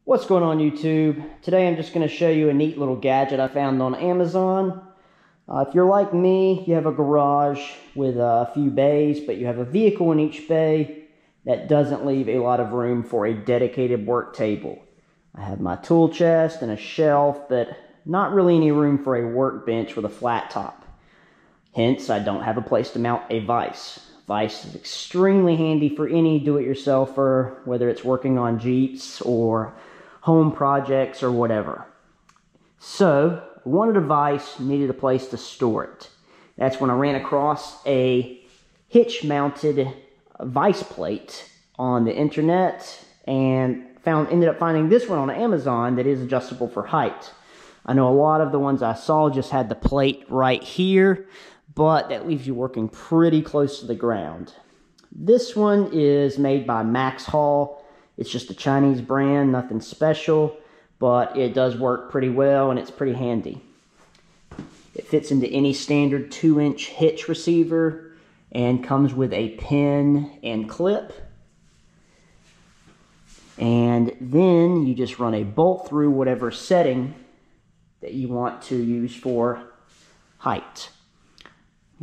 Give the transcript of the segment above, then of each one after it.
What's going on YouTube? Today I'm just going to show you a neat little gadget I found on Amazon. If you're like me, you have a garage with a few bays, but you have a vehicle in each bay, that doesn't leave a lot of room for a dedicated work table. I have my tool chest and a shelf, but not really any room for a workbench with a flat top. Hence, I don't have a place to mount a vise. Vise is extremely handy for any do-it-yourselfer, whether it's working on Jeeps or home projects or whatever. So, I wanted a vise, needed a place to store it. That's when I ran across a Hitch Mounted Vise Plate on the internet and ended up finding this one on Amazon that is adjustable for height. I know a lot of the ones I saw just had the plate right here, but that leaves you working pretty close to the ground. This one is made by Maxhaul. It's just a Chinese brand, nothing special, but it does work pretty well and it's pretty handy. It fits into any standard 2-inch hitch receiver and comes with a pin and clip. And then you just run a bolt through whatever setting that you want to use for height.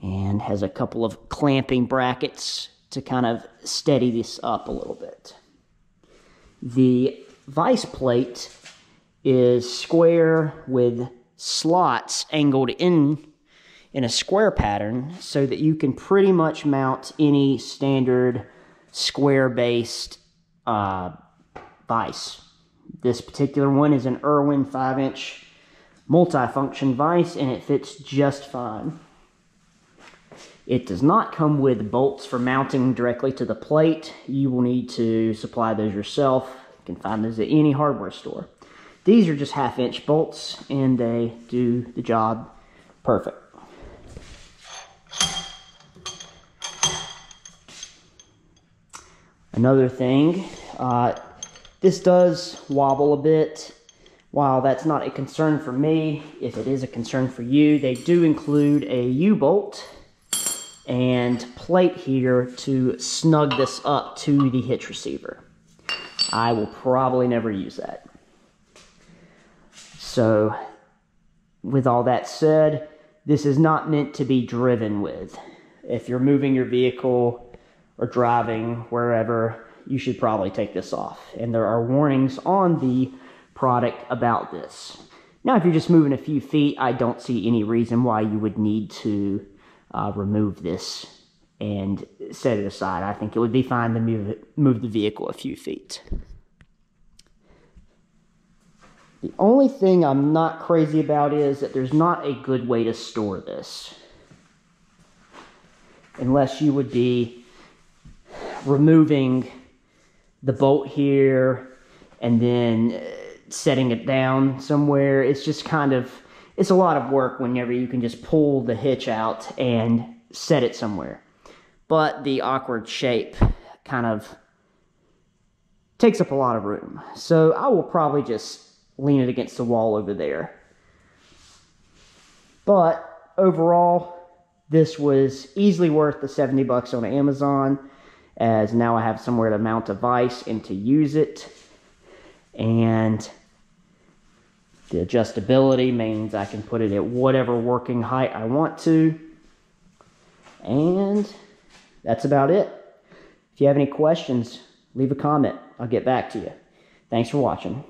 And has a couple of clamping brackets to kind of steady this up a little bit. The vise plate is square with slots angled in a square pattern so that you can pretty much mount any standard square-based vise. This particular one is an Irwin 5-inch multi-function vise and it fits just fine. It does not come with bolts for mounting directly to the plate. You will need to supply those yourself. You can find those at any hardware store. These are just 1/2-inch bolts and they do the job perfect. Another thing, this does wobble a bit. While that's not a concern for me, if it is a concern for you, they do include a U-bolt and plate here to snug this up to the hitch receiver. I will probably never use that. So, with all that said, this is not meant to be driven with. If you're moving your vehicle or driving wherever, you should probably take this off. And there are warnings on the product about this. Now, if you're just moving a few feet, I don't see any reason why you would need to remove this and set it aside. I think it would be fine to move the vehicle a few feet. The only thing I'm not crazy about is that there's not a good way to store this. Unless you would be removing the bolt here and then setting it down somewhere. It's just kind of, it's a lot of work whenever you can just pull the hitch out and set it somewhere. But the awkward shape kind of takes up a lot of room. So I will probably just lean it against the wall over there. But overall, this was easily worth the 70 bucks on Amazon, as now I have somewhere to mount a vise and to use it. And the adjustability means I can put it at whatever working height I want to. And that's about it. If you have any questions, leave a comment. I'll get back to you. Thanks for watching.